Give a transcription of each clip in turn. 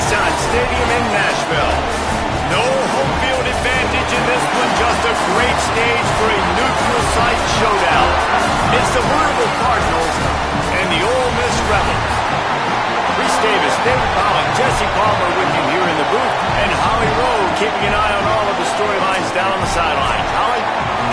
Nissan Stadium in Nashville. No home field advantage in this one, just a great stage for a neutral site showdown. It's the Louisville Cardinals and the Ole Miss Rebels. Reese Davis, David Pollock, Jesse Palmer with you here in the booth, and Holly Rowe keeping an eye on all of the storylines down on the sidelines. Holly?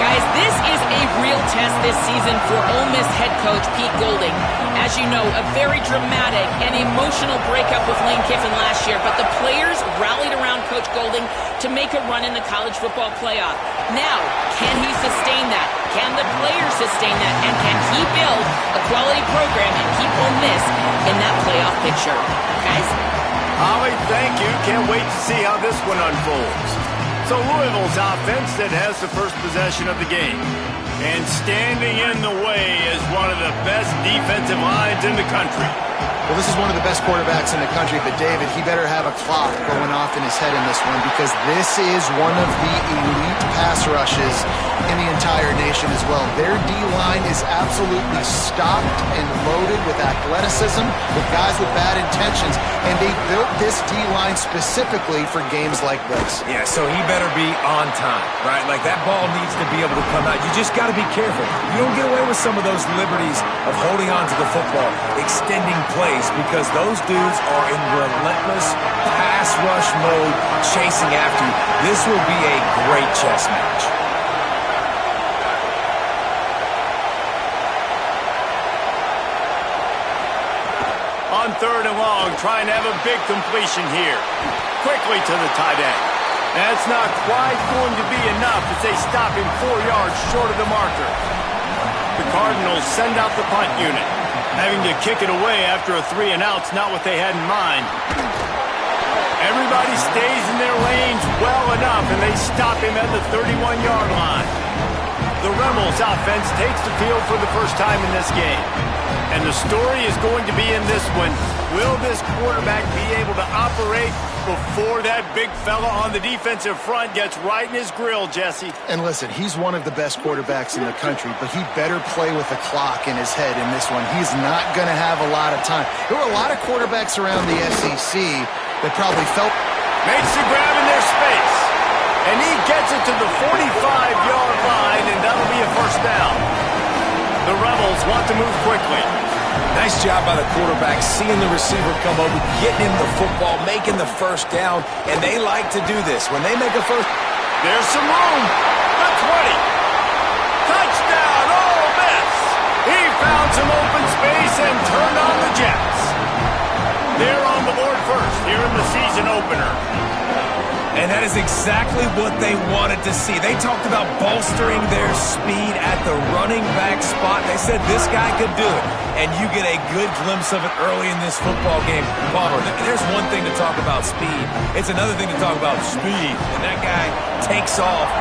Guys, this is a real test this season for Ole Miss head coach Pete Golding. As you know, a very dramatic and emotional breakup with Lane Kiffin last year, but the players rallied around Coach Golding to make a run in the college football playoff. Now, can he sustain that? Can the players sustain that? And can he build a quality program and keep Ole Miss in that playoff picture? Guys? Holly, thank you. Can't wait to see how this one unfolds. So Louisville's offense that has the first possession of the game. And standing in the way is one of the best defensive lines in the country. Well, this is one of the best quarterbacks in the country, but David, he better have a clock going off in his head in this one because this is one of the elite pass rushes in the entire nation as well. Their D-line is absolutely stocked and loaded with athleticism, with guys with bad intentions, and they built this D-line specifically for games like this. Yeah, so he better be on time, right? Like that ball needs to be able to come out. You just got to be careful. You don't get away with some of those liberties of holding on to the football, extending plays, because those dudes are in relentless pass rush mode chasing after you. This will be a great chess match. On 3rd and long, trying to have a big completion here. Quickly to the tight end. That's not quite going to be enough as they stop him 4 yards short of the marker. The Cardinals send out the punt unit. Having to kick it away after a 3 and out's not what they had in mind. Everybody stays in their lanes well enough, and they stop him at the 31-yard line. The Rebels offense takes the field for the first time in this game. And the story is going to be in this one. Will this quarterback be able to operate before that big fella on the defensive front gets right in his grill, Jesse? And listen, he's one of the best quarterbacks in the country, but he better play with a clock in his head in this one. He's not going to have a lot of time. There were a lot of quarterbacks around the SEC that probably felt... Makes the grab in their space. And he gets it to the 45-yard line, and that'll be a first down. The Rebels want to move quickly. Nice job by the quarterback, seeing the receiver come over, getting him the football, making the first down, and they like to do this. When they make a first... There's some room. The 20. Touchdown, Ole Miss. He found some open space and turned on the Jets. They're on the board first here in the season opener. And that is exactly what they wanted to see. They talked about bolstering their speed at the running back spot. They said this guy could do it. And you get a good glimpse of it early in this football game. Palmer, there's one thing to talk about speed. It's another thing to talk about speed. And that guy takes off,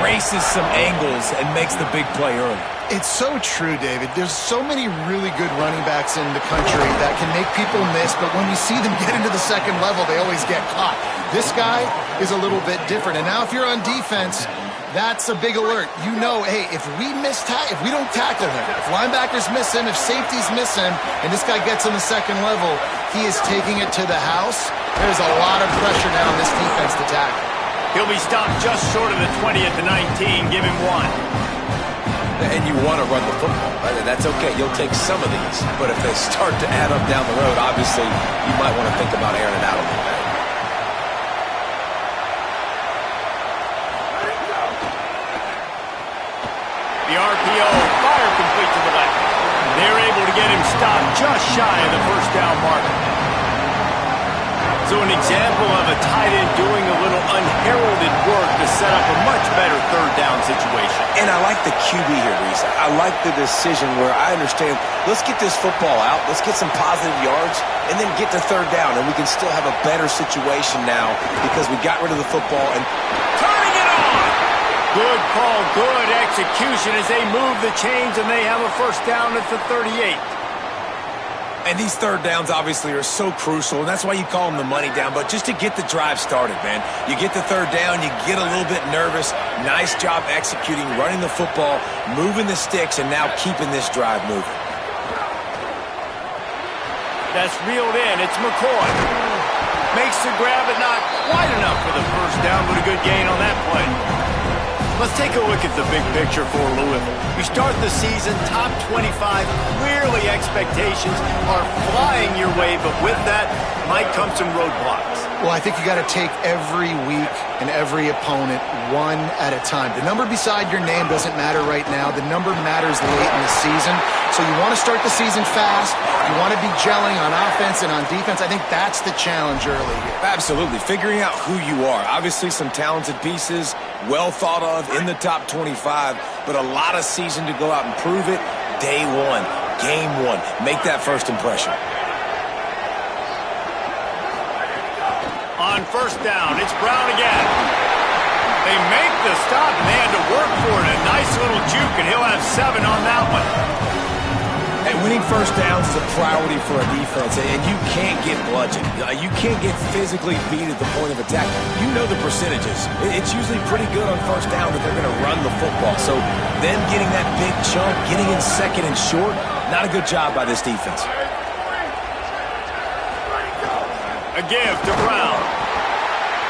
erases some angles, and makes the big play early. It's so true, David. There's so many really good running backs in the country that can make people miss, but when you see them get into the second level, they always get caught. This guy is a little bit different. And now if you're on defense, that's a big alert. You know, hey, if we don't tackle him, if linebackers miss him, if safeties miss him, and this guy gets in the second level, he is taking it to the house. There's a lot of pressure now on this defense to tackle. He'll be stopped just short of the 20 at the 19. Give him 1. And you want to run the football, right? And that's okay. You'll take some of these. But if they start to add up down the road, obviously, you might want to think about airing it out a little bit. The RPO, fire complete to the left. They're able to get him stopped just shy of the first down marker. So an example of a tight end doing a little unheralded work to set up a much better third down situation. And I like the QB here, Reese. I like the decision where I understand, let's get this football out, let's get some positive yards, and then get to third down, and we can still have a better situation now because we got rid of the football and turning it on. Good call, good execution as they move the chains, and they have a first down at the 38. And these third downs obviously are so crucial, and that's why you call them the money down. But just to get the drive started, man, you get the third down, you get a little bit nervous. Nice job executing, running the football, moving the sticks, and now keeping this drive moving. That's reeled in. It's McCoy. Makes the grab, but not quite enough for the first down, but a good gain on that play. Let's take a look at the big picture for Louisville. You start the season top 25. Clearly expectations are flying your way, but with that might come some roadblocks. Well, I think you got to take every week and every opponent one at a time. The number beside your name doesn't matter right now. The number matters late in the season. So you want to start the season fast. You want to be gelling on offense and on defense. I think that's the challenge early here. Absolutely. Figuring out who you are. Obviously some talented pieces, well thought of in the top 25, but a lot of season to go out and prove it. Day one, game one. Make that first impression. On first down, it's Brown again. They make the stop, and they had to work for it. A nice little juke, and he'll have 7 on that one. And winning first downs is a priority for a defense, and you can't get bludgeoned. You can't get physically beat at the point of attack. You know the percentages. It's usually pretty good on first down that they're going to run the football. So them getting that big chunk, getting in second and short, not a good job by this defense. A give to Brown.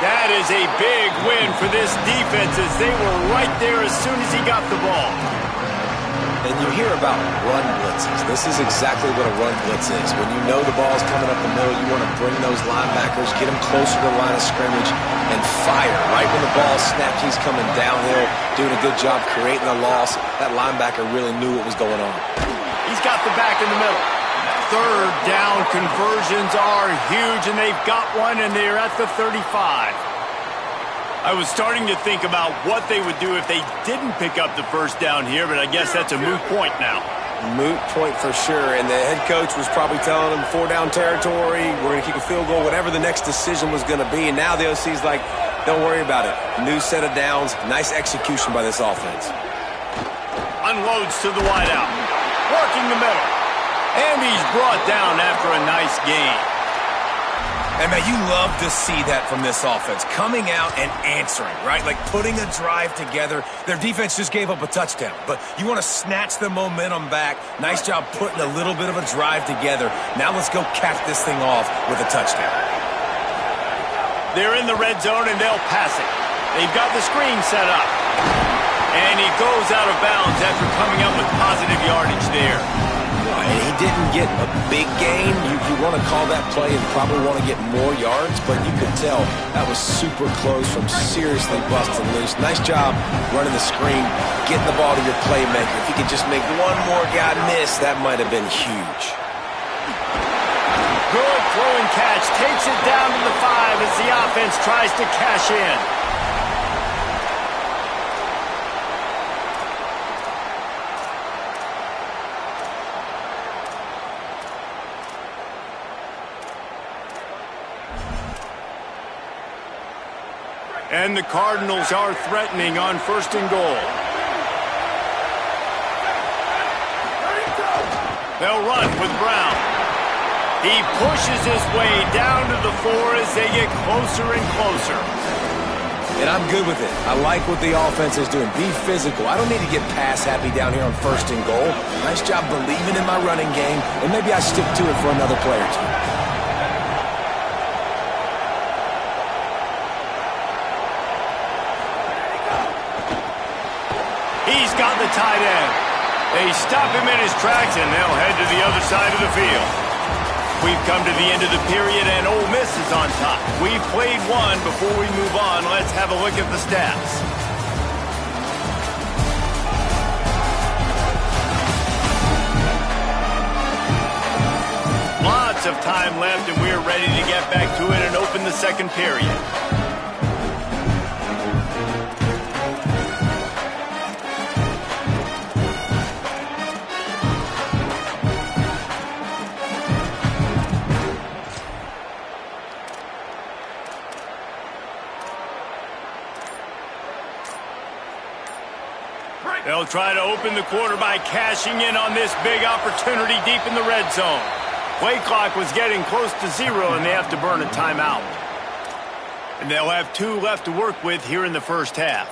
That is a big win for this defense as they were right there as soon as he got the ball. And you hear about run blitzes. This is exactly what a run blitz is. When you know the ball's coming up the middle, you want to bring those linebackers, get them closer to the line of scrimmage, and fire. Right when the ball snaps, he's coming downhill, doing a good job creating a loss. That linebacker really knew what was going on. He's got the back in the middle. Third down conversions are huge, and they've got one, and they're at the 35. I was starting to think about what they would do if they didn't pick up the first down here, but I guess that's a moot point now. Moot point for sure, and the head coach was probably telling them 4-down territory, we're going to kick a field goal, whatever the next decision was going to be, and now the OC's like, don't worry about it. New set of downs, nice execution by this offense. Unloads to the wideout, working the middle. And he's brought down after a nice gain. And, man, you love to see that from this offense. Coming out and answering, right? Like putting a drive together. Their defense just gave up a touchdown. But you want to snatch the momentum back. Nice job putting a little bit of a drive together. Now let's go cap this thing off with a touchdown. They're in the red zone, and they'll pass it. They've got the screen set up. And he goes out of bounds after coming up with positive yardage there. And he didn't get a big gain. You want to call that play and probably want to get more yards, but you could tell that was super close from seriously busting loose. Nice job running the screen, getting the ball to your playmaker. If he could just make one more guy miss, that might have been huge. Good throw and catch. Takes it down to the 5 as the offense tries to cash in. And the Cardinals are threatening on first and goal. They'll run with Brown. He pushes his way down to the 4 as they get closer and closer. And I'm good with it. I like what the offense is doing. Be physical. I don't need to get pass happy down here on first and goal. Nice job believing in my running game, and maybe I stick to it for another play or two. He's got the tight end. They stop him in his tracks, and they'll head to the other side of the field. We've come to the end of the period, and Ole Miss is on top. We've played one. Before we move on, let's have a look at the stats. Lots of time left, and we're ready to get back to it and open the second period. They'll try to open the quarter by cashing in on this big opportunity deep in the red zone. Play clock was getting close to 0, and they have to burn a timeout. And they'll have 2 left to work with here in the first half.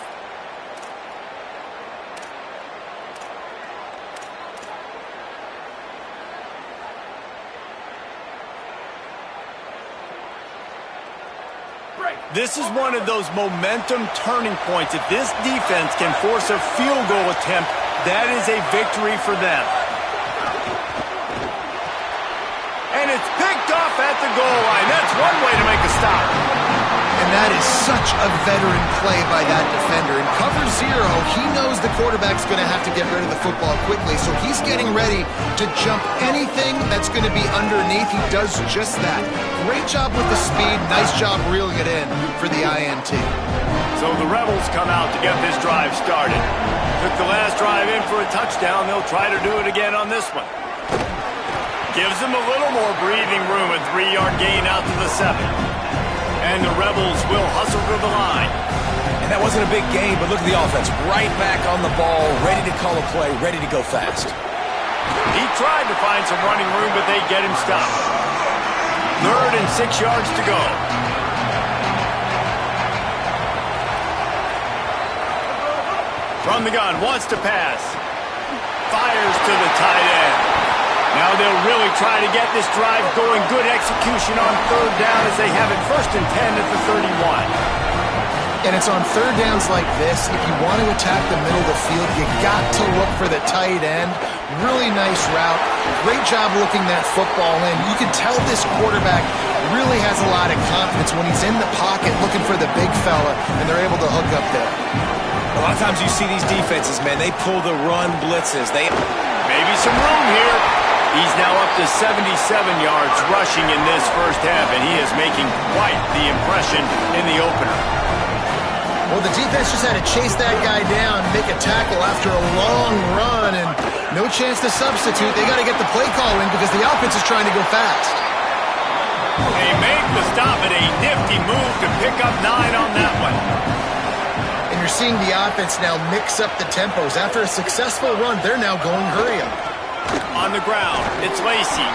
This is one of those momentum turning points. If this defense can force a field goal attempt, that is a victory for them. And it's picked off at the goal line. That's one way to make a stop. And that is such a veteran play by that defender. In cover zero, he knows the quarterback's going to have to get rid of the football quickly, so he's getting ready to jump anything that's going to be underneath. He does just that. Great job with the speed. Nice job reeling it in for the INT. So the Rebels come out to get this drive started. Took the last drive in for a touchdown. They'll try to do it again on this one. Gives them a little more breathing room. A 3-yard gain out to the 7. And the Rebels will hustle to the line. And that wasn't a big gain, but look at the offense. Right back on the ball, ready to call a play, ready to go fast. He tried to find some running room, but they get him stopped. 3rd and 6 yards to go. From the gun, wants to pass. Fires to the tight end. Now they'll really try to get this drive going. Good execution on 3rd down as they have it 1st and 10 at the 31. And it's on 3rd downs like this, if you want to attack the middle of the field, you got to look for the tight end. Really nice route. Great job looking that football in. You can tell this quarterback really has a lot of confidence when he's in the pocket looking for the big fella, and they're able to hook up there. A lot of times you see these defenses, man, they pull the run blitzes. Maybe some room here. He's now up to 77 yards rushing in this first half, and he is making quite the impression in the opener. Well, the defense just had to chase that guy down, make a tackle after a long run, and no chance to substitute. They got to get the play call in because the offense is trying to go fast. They make the stop at a nifty move to pick up 9 on that one. And you're seeing the offense now mix up the tempos. After a successful run, they're now going hurry up. On the ground, it's Lacy.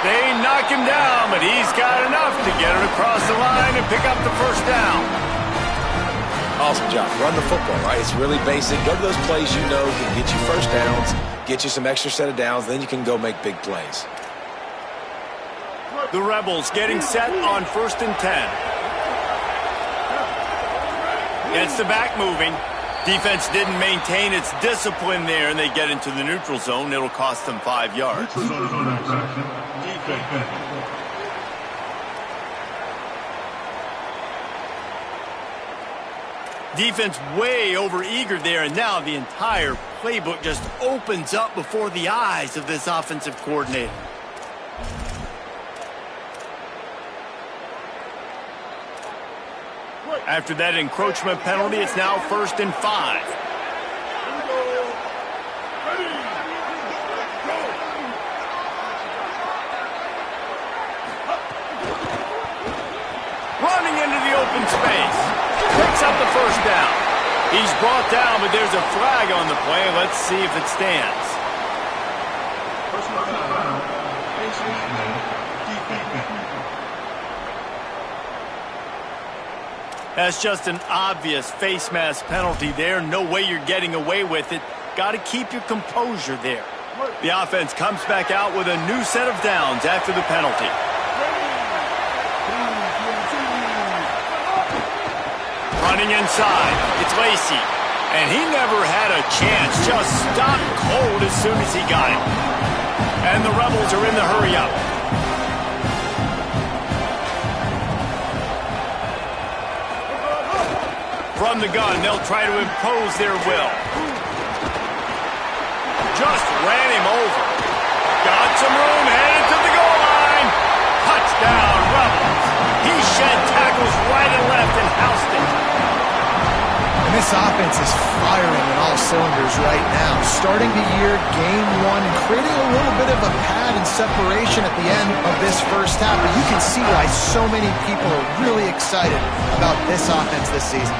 They knock him down, but he's got enough to get it across the line and pick up the 1st down. Awesome job. Run the football, right? It's really basic. Go to those plays you know can get you 1st downs, get you some extra set of downs, then you can go make big plays. The Rebels getting set on 1st and 10. Gets the back moving. Defense didn't maintain its discipline there, and they get into the neutral zone. It'll cost them 5 yards. Defense way over-eager there, and now the entire playbook just opens up before the eyes of this offensive coordinator. After that encroachment penalty, it's now 1st and 5. Running into the open space. Picks up the 1st down. He's brought down, but there's a flag on the play. Let's see if it stands. That's just an obvious face mask penalty there. No way you're getting away with it. Got to keep your composure there. The offense comes back out with a new set of downs after the penalty. Running inside, it's Lacy. And he never had a chance. Just stopped cold as soon as he got it. And the Rebels are in the hurry-up. From the gun, they'll try to impose their will. Just ran him over. Got some room, headed to the goal line. Touchdown, Rebels. He shed tackles right and left and housed it. And this offense is firing on all cylinders right now. Starting the year, game 1, and creating a little bit of a pad and separation at the end of this first half. But you can see why so many people are really excited about this offense this season.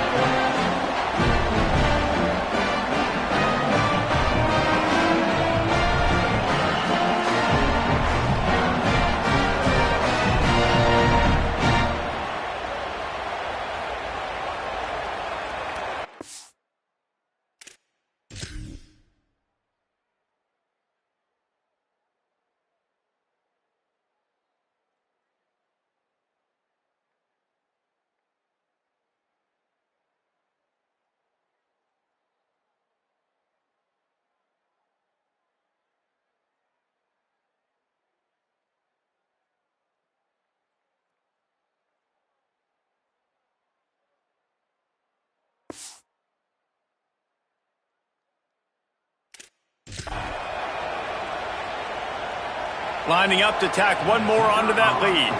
Lining up to tack one more onto that lead.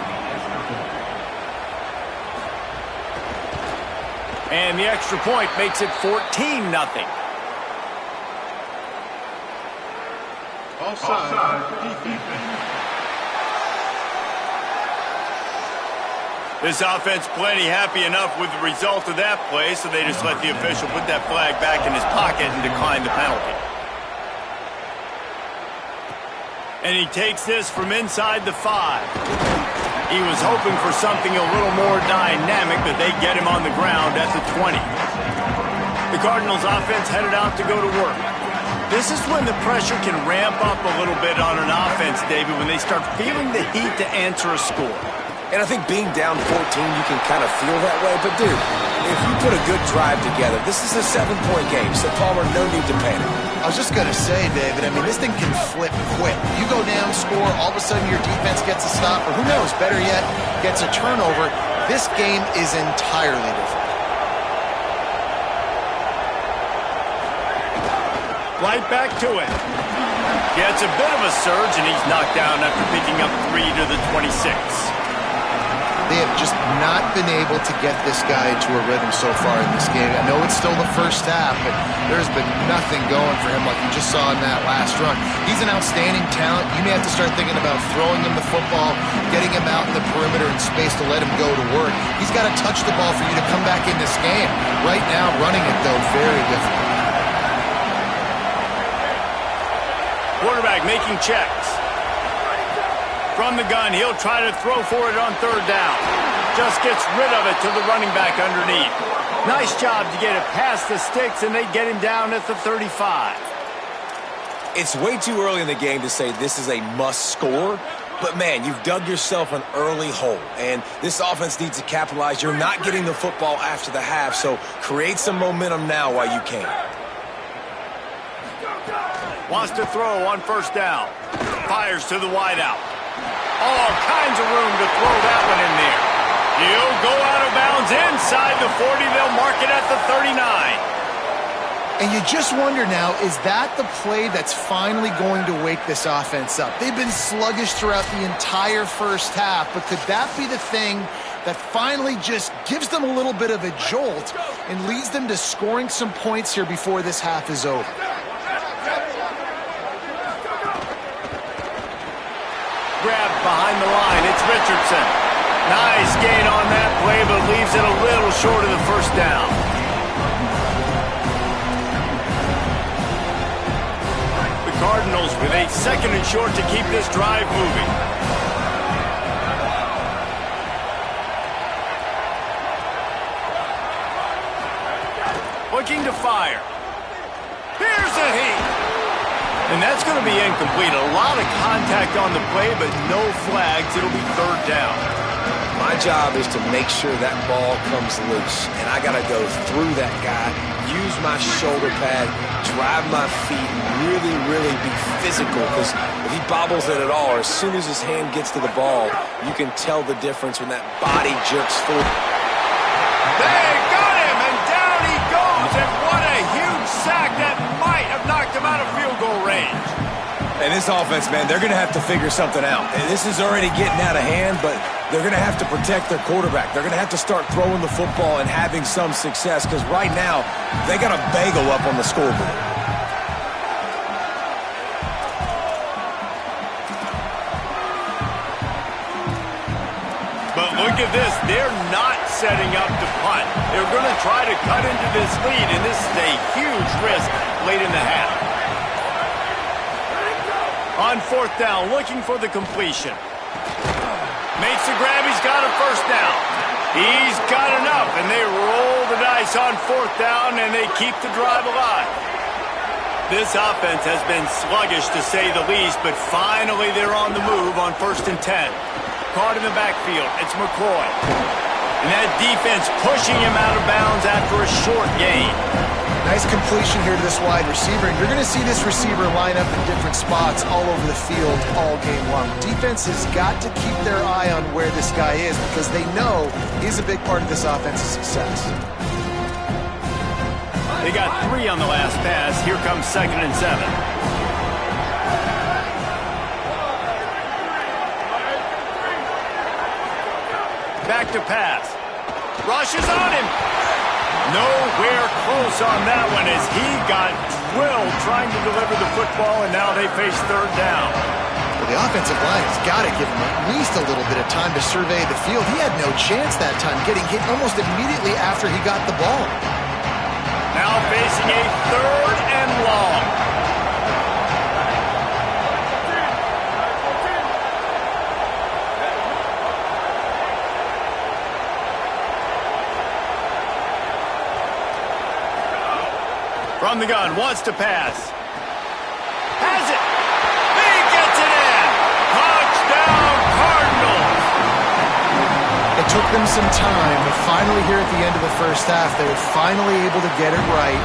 And the extra point makes it 14-0. Offside. This offense plenty happy enough with the result of that play, so they just let the official put that flag back in his pocket and decline the penalty. And he takes this from inside the 5. He was hoping for something a little more dynamic, but they get him on the ground at the 20. The Cardinals offense headed out to go to work. This is when the pressure can ramp up a little bit on an offense, David, when they start feeling the heat to answer a score. And I think being down 14, you can kind of feel that way. But, dude, if you put a good drive together, this is a 7-point game, so Palmer, no need to panic. I was just going to say, David, I mean, this thing can flip quick. You go down, score, all of a sudden your defense gets a stop, or who knows, better yet, gets a turnover. This game is entirely different. Right back to it. Gets a bit of a surge, and he's knocked down after picking up 3 to the 26. They have just not been able to get this guy into a rhythm so far in this game. I know it's still the first half, but there's been nothing going for him like you just saw in that last run. He's an outstanding talent. You may have to start thinking about throwing him the football, getting him out in the perimeter in space to let him go to work. He's got to touch the ball for you to come back in this game. Right now, running it, though, very difficult. Quarterback making checks. From the gun, he'll try to throw for it on 3rd down. Just gets rid of it to the running back underneath. Nice job to get it past the sticks, and they get him down at the 35. It's way too early in the game to say this is a must score. But, man, you've dug yourself an early hole, and this offense needs to capitalize. You're not getting the football after the half, so create some momentum now while you can. Wants to throw on 1st down. Fires to the wideout. All kinds of room to throw that one in there. He'll go out of bounds inside the 40. They'll mark it at the 39. And you just wonder now, is that the play that's finally going to wake this offense up? They've been sluggish throughout the entire first half, but could that be the thing that finally just gives them a little bit of a jolt and leads them to scoring some points here before this half is over? Grabbed behind the line. It's Richardson. Nice gain on that play, but leaves it a little short of the 1st down. The Cardinals with a 2nd and short to keep this drive moving. Looking to fire. Here's a heat. And that's going to be incomplete. A lot of contact on the play, but no flags. It'll be 3rd down. My job is to make sure that ball comes loose. And I got to go through that guy, use my shoulder pad, drive my feet, really, really be physical. Because if he bobbles it at all, or as soon as his hand gets to the ball, you can tell the difference when that body jerks forward. They got him, and down he goes. And what a huge sack that might have knocked him out of field goal range. And this offense, man, they're going to have to figure something out. And this is already getting out of hand, but they're going to have to protect their quarterback. They're going to have to start throwing the football and having some success, because right now they got a bagel up on the scoreboard. But look at this. They're not setting up to punt. They're going to try to cut into this lead, and this is a huge risk late in the half. On 4th down, looking for the completion. Makes the grab. He's got a 1st down. He's got enough, and they roll the dice on 4th down, and they keep the drive alive. This offense has been sluggish, to say the least, but finally they're on the move on 1st and 10. Caught in the backfield. It's McCoy. And that defense pushing him out of bounds after a short gain. Nice completion here to this wide receiver. And you're going to see this receiver line up in different spots all over the field all game long. Defense has got to keep their eye on where this guy is, because they know he's a big part of this offense's success. They got 3 on the last pass. Here comes 2nd and 7. back to pass. Rushes on him. Nowhere close on that one as he got drilled trying to deliver the football, and now they face third down. Well, the offensive line has got to give him at least a little bit of time to survey the field. He had no chance that time, getting hit almost immediately after he got the ball. Now facing a third and long. From the gun, wants to pass. Has it. He gets it in. Touchdown, Cardinals. It took them some time, but finally here at the end of the first half, they were finally able to get it right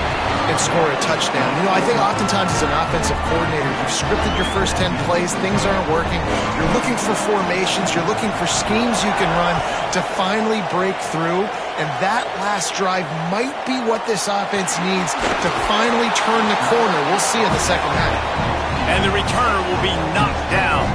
and score a touchdown. You know, I think oftentimes as an offensive coordinator, you've scripted your first 10 plays, things aren't working. You're looking for formations, you're looking for schemes you can run to finally break through. And that last drive might be what this offense needs to finally turn the corner. We'll see in the second half. And the returner will be knocked down.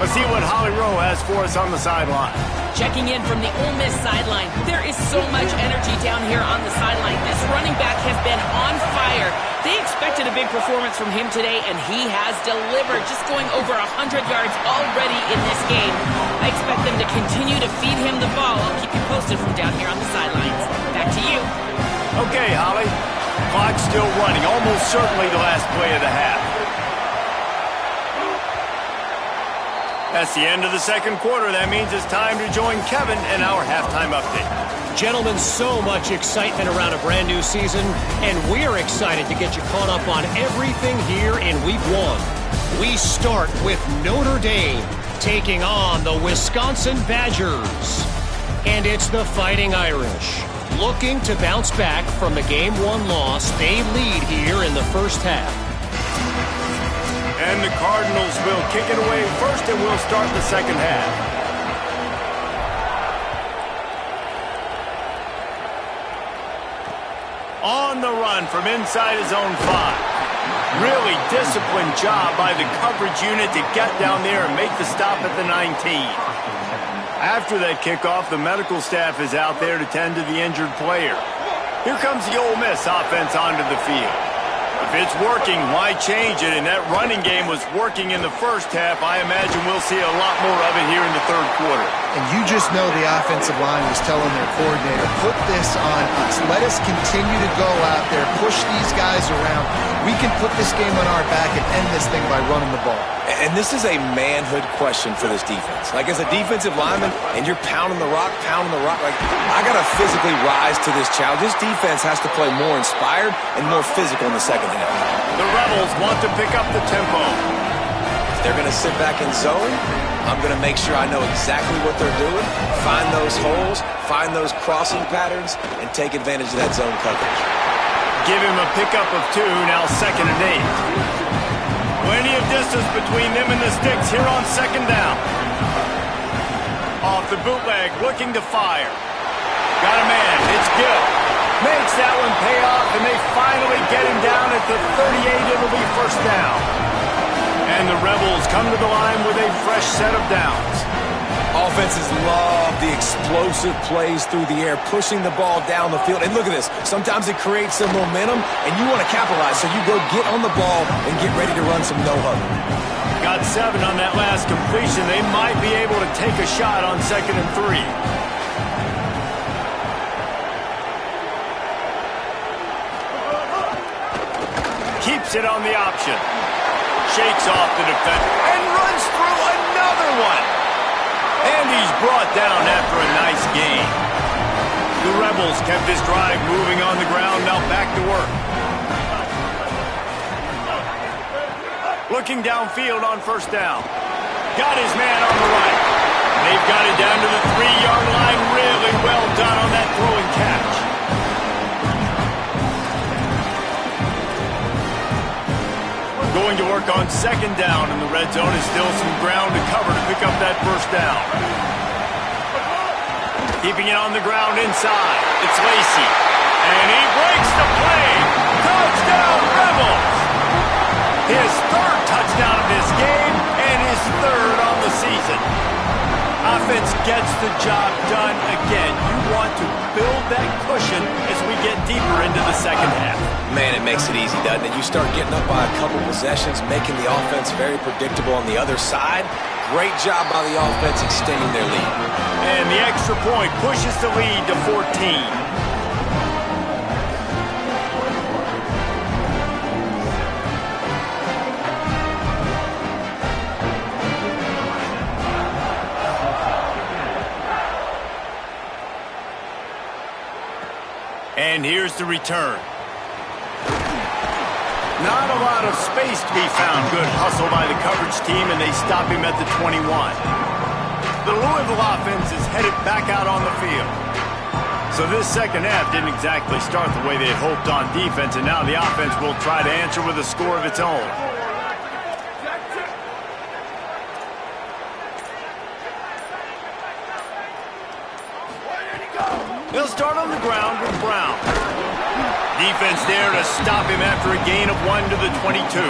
Let's see what Holly Rowe has for us on the sideline. Checking in from the Ole Miss sideline. There is so much energy down here on the sideline. This running back has been on fire. They expected a big performance from him today, and he has delivered, just going over 100 yards already in this game. I expect them to continue to feed him the ball. I'll keep you posted from down here on the sidelines. Back to you. Okay, Holly. Clock's still running. Almost certainly the last play of the half. That's the end of the second quarter. That means it's time to join Kevin in our halftime update. Gentlemen, so much excitement around a brand new season, and we're excited to get you caught up on everything here in Week 1. We start with Notre Dame taking on the Wisconsin Badgers. And it's the Fighting Irish looking to bounce back from the Game 1 loss. They lead here in the first half. And the Cardinals will kick it away first, and we'll start the second half. On the run from inside his own 5. Really disciplined job by the coverage unit to get down there and make the stop at the 19. After that kickoff, the medical staff is out there to tend to the injured player. Here comes the Ole Miss offense onto the field. If it's working, why change it? And that running game was working in the first half. I imagine we'll see a lot more of it here in the third quarter. And you just know the offensive line was telling their coordinator, put this on us. Let us continue to go out there, push these guys around. We can put this game on our back and end this thing by running the ball. And this is a manhood question for this defense. Like, as a defensive lineman, and you're pounding the rock, like, I got to physically rise to this challenge. This defense has to play more inspired and more physical in the second half. The Rebels want to pick up the tempo. If they're going to sit back in zone, I'm going to make sure I know exactly what they're doing, find those holes, find those crossing patterns, and take advantage of that zone coverage. Give him a pickup of 2, now 2nd and 8. Plenty of distance between them and the sticks here on second down. Off the bootleg, looking to fire. Got a man, it's Gill. Makes that one pay off, and they finally get him down at the 38. It'll be first down. And the Rebels come to the line with a fresh set of downs. Offenses love the explosive plays through the air, pushing the ball down the field. And look at this. Sometimes it creates some momentum, and you want to capitalize. So you go get on the ball and get ready to run some no-huddle. Got 7 on that last completion. They might be able to take a shot on 2nd and 3. Keeps it on the option. Shakes off the defender and runs through another one. And he's brought down after a nice gain. The Rebels kept this drive moving on the ground, now back to work. Looking downfield on first down. Got his man on the right. They've got it down to the 3-yard line. Really well done on that throw and catch. Going to work on second down in the red zone. Is still some ground to cover to pick up that first down. Keeping it on the ground inside. It's Lacy. And he breaks the play. Touchdown, Rebels. His 3rd touchdown of this game and his 3rd on the season. Offense gets the job done again. You want to build that cushion as we get deeper into the second half. Man, it makes it easy, doesn't it? You start getting up by a couple possessions, making the offense very predictable on the other side. Great job by the offense extending their lead. And the extra point pushes the lead to 14. And here's the return. Not a lot of space to be found. Good hustle by the coverage team, and they stop him at the 21. The Louisville offense is headed back out on the field. So this second half didn't exactly start the way they had hoped on defense, and now the offense will try to answer with a score of its own. They'll start on the ground with Brown. Defense there to stop him after a gain of 1 to the 22.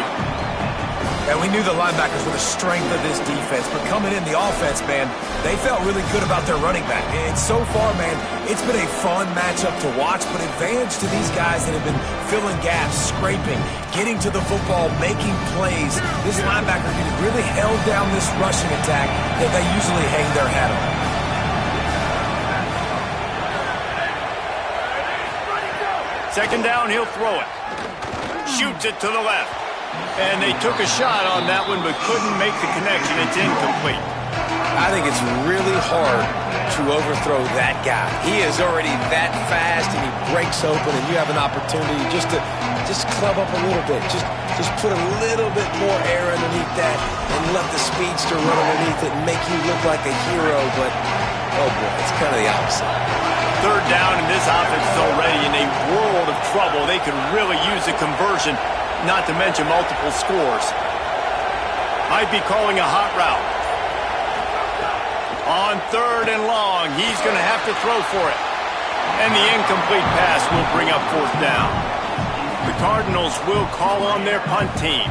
And we knew the linebackers were the strength of this defense, but coming in the offense, man, they felt really good about their running back. And so far, man, it's been a fun matchup to watch, but advantage to these guys that have been filling gaps, scraping, getting to the football, making plays. This linebacker really held down this rushing attack that they usually hang their hat on. Second down, he'll throw it. Shoots it to the left. And they took a shot on that one, but couldn't make the connection. It's incomplete. I think it's really hard to overthrow that guy. He is already that fast, and he breaks open, and you have an opportunity just to club up a little bit. Just put a little bit more air underneath that and let the speedster run underneath it and make you look like a hero. But, oh, boy, it's kind of the opposite. Third down, and this offense is already in a world of trouble. They could really use a conversion, not to mention multiple scores. Might be calling a hot route. On third and long, he's going to have to throw for it. And the incomplete pass will bring up fourth down. The Cardinals will call on their punt team.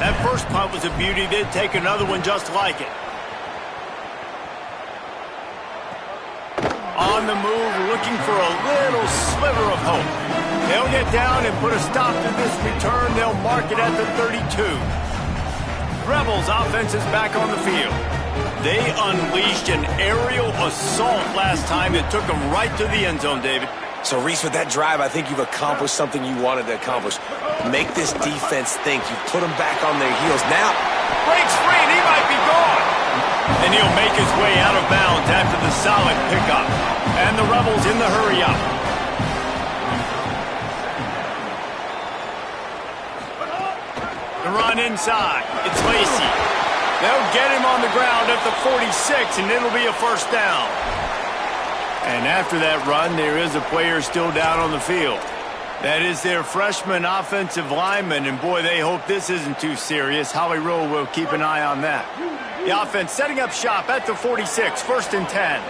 That first punt was a beauty. They'd take another one just like it. On the move, looking for a little sliver of hope. They'll get down and put a stop to this return. They'll mark it at the 32. Rebels offense is back on the field. They unleashed an aerial assault last time that took them right to the end zone, David. So, Reese, with that drive, I think you've accomplished something you wanted to accomplish. Make this defense think. You've put them back on their heels. Now, breaks free, and he might be gone. And he'll make his way out of bounds after the solid pickup. And the Rebels in the hurry-up. The run inside. It's Lacy. They'll get him on the ground at the 46, and it'll be a first down. And after that run, there is a player still down on the field. That is their freshman offensive lineman, and boy, they hope this isn't too serious. Howie Rowe will keep an eye on that. The offense setting up shop at the 46, first and 10.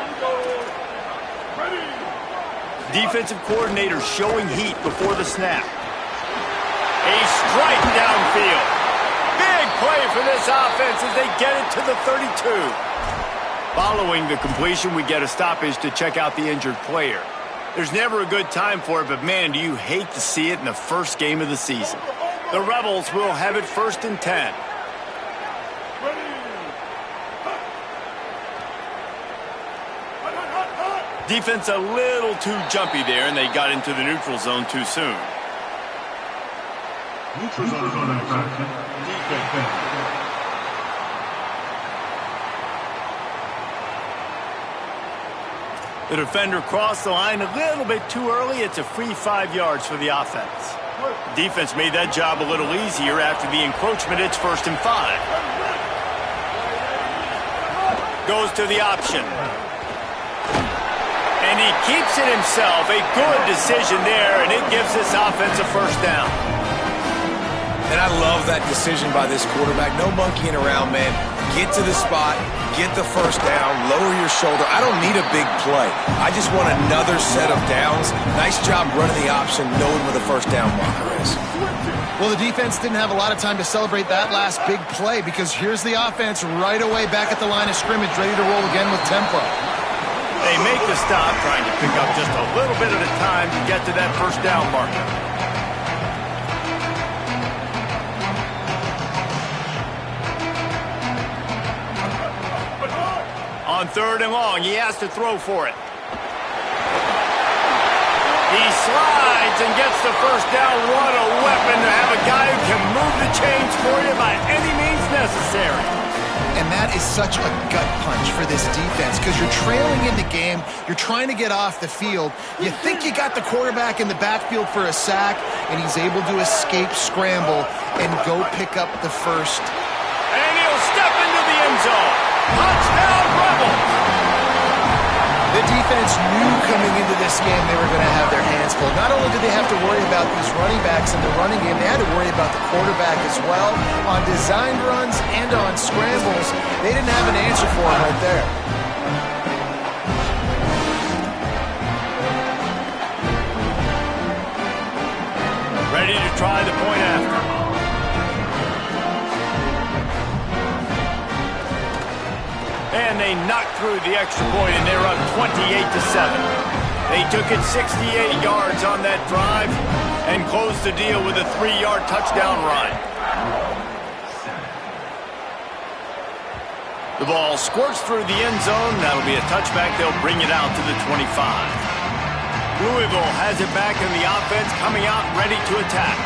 Defensive coordinator showing heat before the snap. A strike downfield. Big play for this offense as they get it to the 32. Following the completion, we get a stoppage to check out the injured player. There's never a good time for it, but man, do you hate to see it in the first game of the season. The Rebels will have it first and 10. Defense a little too jumpy there, and they got into the neutral zone too soon. Neutral zone is on defense. The defender crossed the line a little bit too early. It's a free 5 yards for the offense. Defense made that job a little easier after the encroachment. It's first and 5. Goes to the option. And he keeps it himself. A good decision there, and it gives this offense a first down. And I love that decision by this quarterback. No monkeying around, man. Get to the spot, get the first down, lower your shoulder. I don't need a big play. I just want another set of downs. Nice job running the option, knowing where the first down marker is. Well, the defense didn't have a lot of time to celebrate that last big play because here's the offense right away back at the line of scrimmage, ready to roll again with tempo. They make the stop, trying to pick up just a little bit at a time to get to that first down marker. On 3rd and long, he has to throw for it. He slides and gets the first down. What a weapon to have a guy who can move the chains for you by any means necessary. And that is such a gut punch for this defense because you're trailing in the game. You're trying to get off the field. You think you got the quarterback in the backfield for a sack, and he's able to escape scramble and go pick up the first. And he'll step into the end zone. Touchdown, Rebels! The defense knew coming into this game they were going to have their hands full. Not only did they have to worry about these running backs in the running game, they had to worry about the quarterback as well. On designed runs and on scrambles, they didn't have an answer for him right there. Ready to try the point after. And they knocked through the extra point, and they're up 28-7. They took it 68 yards on that drive and closed the deal with a 3-yard touchdown run. The ball squirts through the end zone. That'll be a touchback. They'll bring it out to the 25. Louisville has it back in the offense, coming out ready to attack.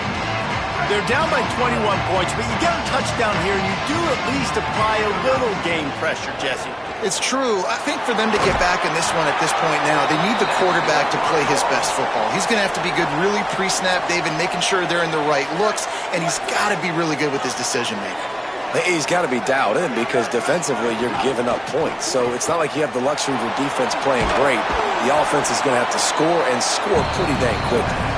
They're down by 21 points, but you get a touchdown here, and you do at least apply a little game pressure, Jesse. It's true. I think for them to get back in this one at this point now, they need the quarterback to play his best football. He's going to have to be good really pre-snap, David, making sure they're in the right looks, and he's got to be really good with his decision-making. He's got to be dialed in because defensively you're giving up points. So it's not like you have the luxury of your defense playing great. The offense is going to have to score and score pretty dang quickly.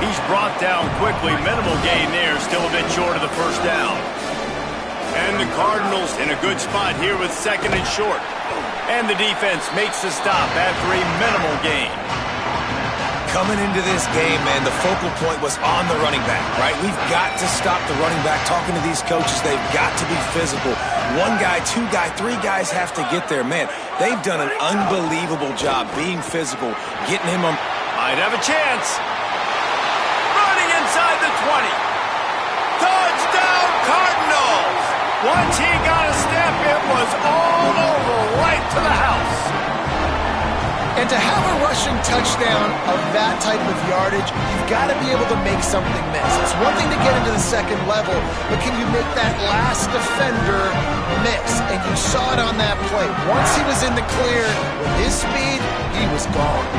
He's brought down quickly. Minimal gain there, still a bit short of the first down. And the Cardinals in a good spot here with 2nd and short. And the defense makes the stop after a minimal gain. Coming into this game, man, the focal point was on the running back, right? We've got to stop the running back. Talking to these coaches, they've got to be physical. 1 guy, 2 guy, 3 guys have to get there. Man, they've done an unbelievable job being physical, getting him on. Might have a chance. Running inside the 20. Touchdown, Cardinals! Once he got a step, it was all over, right to the house. And to have a rushing touchdown of that type of yardage, you've got to be able to make something miss. It's one thing to get into the second level, but can you make that last defender miss? And you saw it on that play. Once he was in the clear, with his speed, he was gone.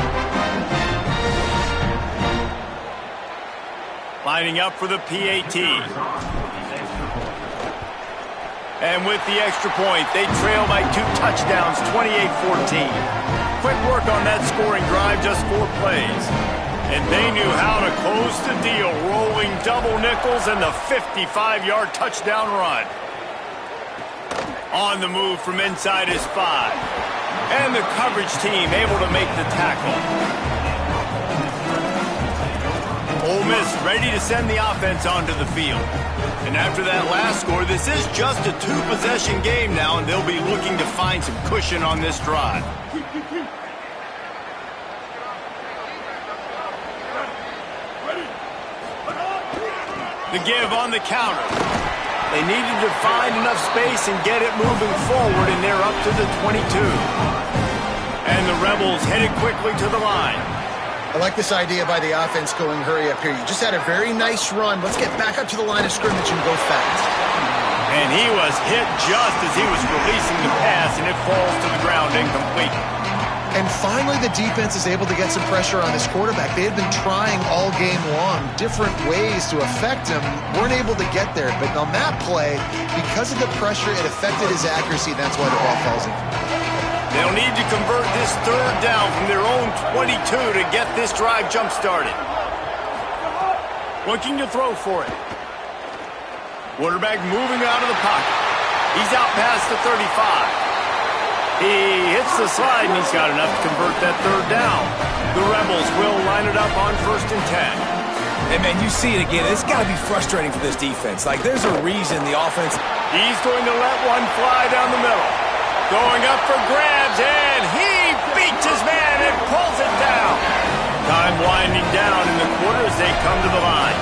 Lining up for the PAT. And with the extra point, they trail by 2 touchdowns, 28-14. Quick work on that scoring drive, just 4 plays. And they knew how to close the deal, rolling double nickels and the 55-yard touchdown run. On the move from inside his 5. And the coverage team able to make the tackle. Ole Miss ready to send the offense onto the field. And after that last score, this is just a 2-possession game now, and they'll be looking to find some cushion on this drive. The give on the counter. They needed to find enough space and get it moving forward, and they're up to the 22. And the Rebels headed quickly to the line. I like this idea by the offense going hurry up here. You just had a very nice run. Let's get back up to the line of scrimmage and go fast. And he was hit just as he was releasing the pass, and it falls to the ground incomplete. And finally, the defense is able to get some pressure on this quarterback. They had been trying all game long different ways to affect him, weren't able to get there. But on that play, because of the pressure, it affected his accuracy. That's why the ball falls incomplete. They'll need to convert this 3rd down from their own 22 to get this drive jump-started. Looking to throw for it. Quarterback moving out of the pocket. He's out past the 35. He hits the slide, and he's got enough to convert that third down. The Rebels will line it up on 1st and 10. And, man, you see it again. It's got to be frustrating for this defense. Like, there's a reason the offense... He's going to let one fly down the middle. Going up for grabs, and he beats his man and pulls it down. Time winding down in the quarter as they come to the line.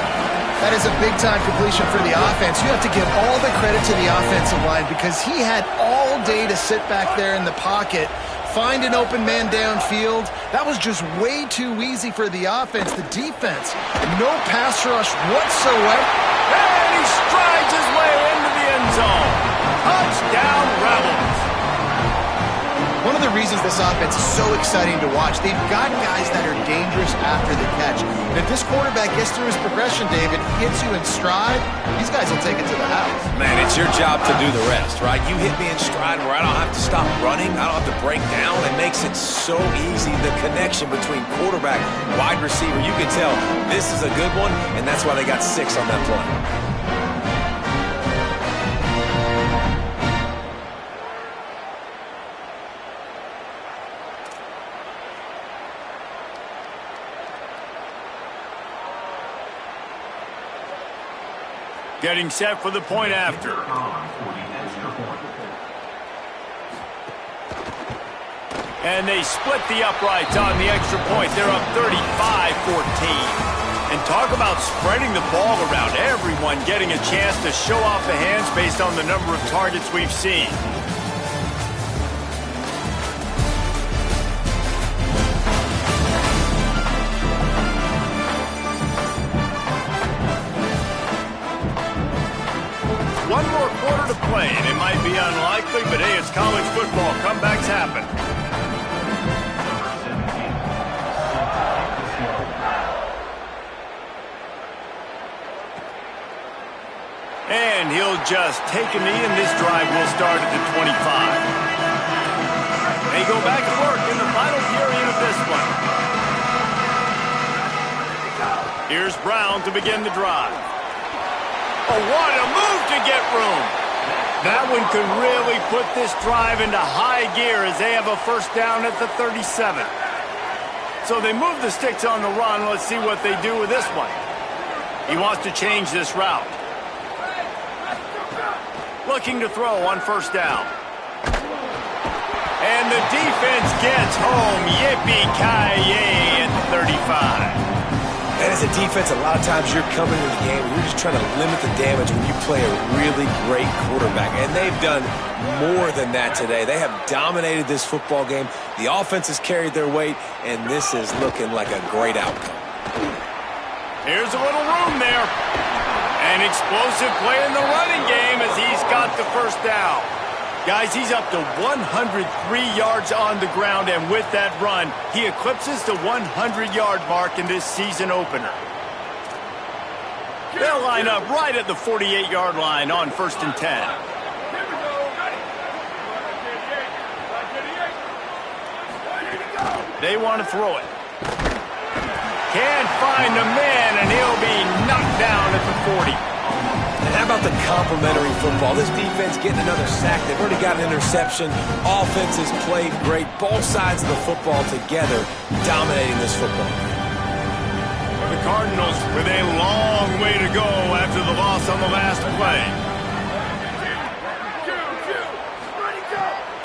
That is a big-time completion for the offense. You have to give all the credit to the offensive line because he had all day to sit back there in the pocket, find an open man downfield. That was just way too easy for the offense. The defense, no pass rush whatsoever. And he strides his way into the end zone. Touchdown, Rebels. One of the reasons this offense is so exciting to watch, they've got guys that are dangerous after the catch. And if this quarterback gets through his progression, David, hits you in stride, these guys will take it to the house. Man, it's your job to do the rest, right? You hit me in stride where I don't have to stop running. I don't have to break down. It makes it so easy, the connection between quarterback, wide receiver. You can tell this is a good one, and that's why they got 6 on that play. Getting set for the point after. And they split the uprights on the extra point. They're up 35-14. And talk about spreading the ball around. Everyone getting a chance to show off the hands based on the number of targets we've seen. One more quarter to play, and it might be unlikely, but hey, it's college football. Comebacks happen. And he'll just take a knee, and this drive will start at the 25. They go back to work in the final period of this one. Here's Brown to begin the drive. Oh, what a move to get room. That one could really put this drive into high gear as they have a first down at the 37. So they move the sticks on the run. Let's see what they do with this one. He wants to change this route. Looking to throw on first down. And the defense gets home. Yippee-ki-yay at the 35. And as a defense, a lot of times you're coming into the game and you're just trying to limit the damage when you play a really great quarterback. And they've done more than that today. They have dominated this football game. The offense has carried their weight, and this is looking like a great outcome. Here's a little room there. An explosive play in the running game as he's got the first down. Guys, he's up to 103 yards on the ground, and with that run, he eclipses the 100-yard mark in this season opener. They'll line up right at the 48-yard line on 1st and 10. They want to throw it. Can't find a man, and he'll be knocked down at the 40. And how about the complementary football? This defense getting another sack. They've already got an interception. Offense has played great. Both sides of the football together dominating this football. The Cardinals with a long way to go after the loss on the last play.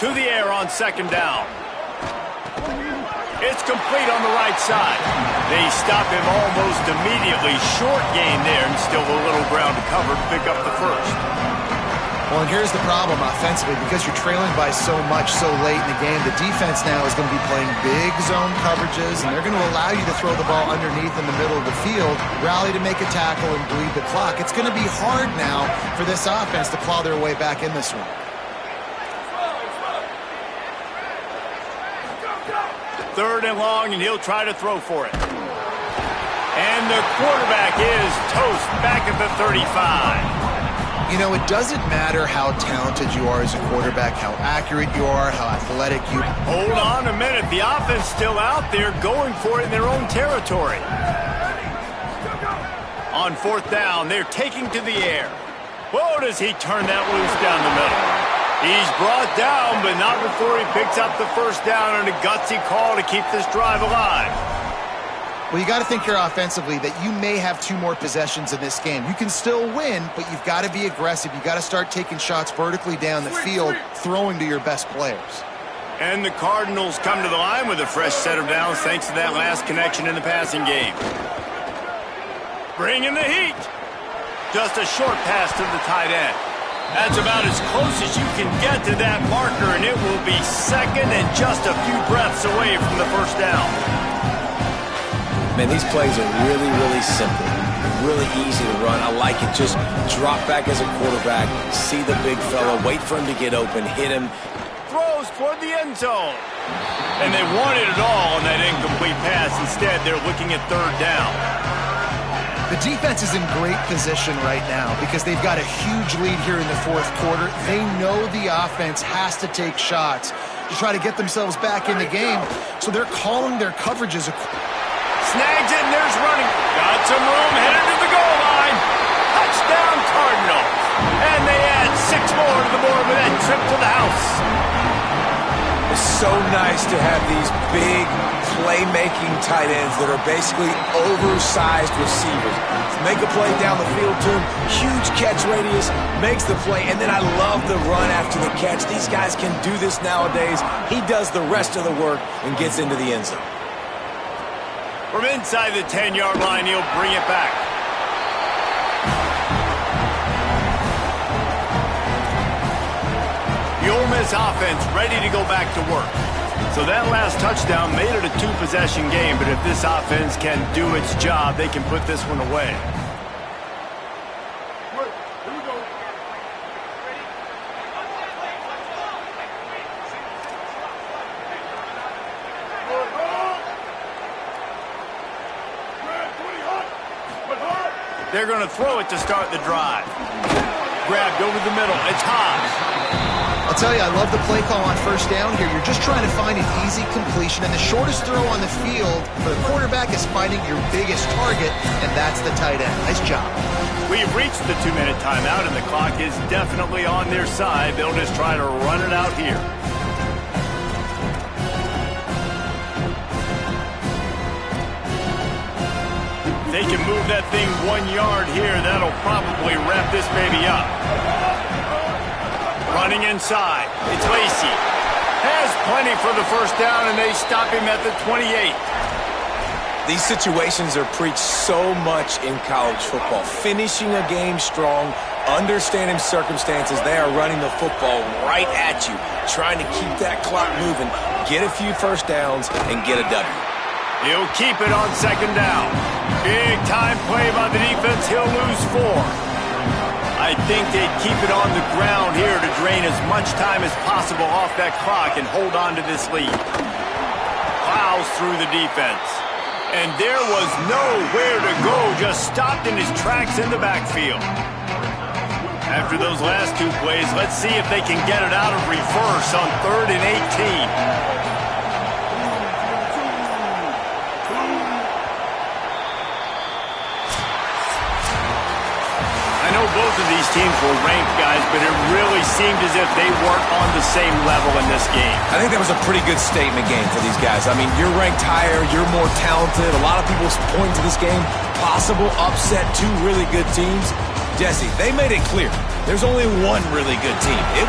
To the air on 2nd down. It's complete on the right side. They stop him almost immediately. Short gain there, and still a little ground to cover to pick up the first. Well, and here's the problem offensively. Because you're trailing by so much so late in the game, the defense now is going to be playing big zone coverages, and they're going to allow you to throw the ball underneath in the middle of the field, rally to make a tackle, and bleed the clock. It's going to be hard now for this offense to claw their way back in this one. Third and long, and he'll try to throw for it. And the quarterback is toast back at the 35. You know, it doesn't matter how talented you are as a quarterback, how accurate you are, how athletic you... Hold on a minute. The offense still out there going for it in their own territory. On 4th down, they're taking to the air. Whoa, does he turn that loose down the middle. He's brought down, but not before he picks up the first down on a gutsy call to keep this drive alive. Well, you got to think here offensively that you may have 2 more possessions in this game. You can still win, but you've got to be aggressive. You got to start taking shots vertically down the field, throwing to your best players. And the Cardinals come to the line with a fresh set of downs thanks to that last connection in the passing game. Bringing the heat. Just a short pass to the tight end. That's about as close as you can get to that marker, and it will be second and just a few breaths away from the first down. Man, these plays are really, really simple. Really easy to run. I like it. Just drop back as a quarterback, see the big fella, wait for him to get open, hit him. Throws toward the end zone. And they wanted it all on that incomplete pass. Instead, they're looking at third down. The defense is in great position right now because they've got a huge lead here in the fourth quarter. They know the offense has to take shots to try to get themselves back in the game, so they're calling their coverages. Snags it, and there's running. Got some room, headed to the goal line. Touchdown, Cardinals. And they add 6 more to the board with that trip to the house. It's so nice to have these big playmaking tight ends that are basically oversized receivers. Make a play down the field to him, huge catch radius, makes the play, and then I love the run after the catch. These guys can do this nowadays. He does the rest of the work and gets into the end zone. From inside the 10-yard line, he'll bring it back. The Ole Miss offense ready to go back to work. So that last touchdown made it a 2-possession game, but if this offense can do its job, they can put this one away. They're going to throw it to start the drive. Grabbed over the middle. It's Haas. I'll tell you, I love the play call on first down here. You're just trying to find an easy completion, and the shortest throw on the field for the quarterback is finding your biggest target, and that's the tight end. Nice job. We've reached the 2-minute timeout, and the clock is definitely on their side. They'll just try to run it out here. They can move that thing 1 yard here. That'll probably wrap this baby up. Running inside. It's Lacy. Has plenty for the first down, and they stop him at the 28. These situations are preached so much in college football. Finishing a game strong, understanding circumstances. They are running the football right at you, trying to keep that clock moving, get a few first downs, and get a W. He'll keep it on second down. Big time play by the defense. He'll lose 4. I think they'd keep it on the ground here to drain as much time as possible off that clock and hold on to this lead. Plows through the defense. And there was nowhere to go, just stopped in his tracks in the backfield. After those last 2 plays, let's see if they can get it out of reverse on 3rd and 18. I know both of these teams were ranked, guys, but it really seemed as if they weren't on the same level in this game. I think that was a pretty good statement game for these guys. I mean, you're ranked higher, you're more talented. A lot of people point to this game, possible upset, 2 really good teams. Jesse, they made it clear there's only one really good team.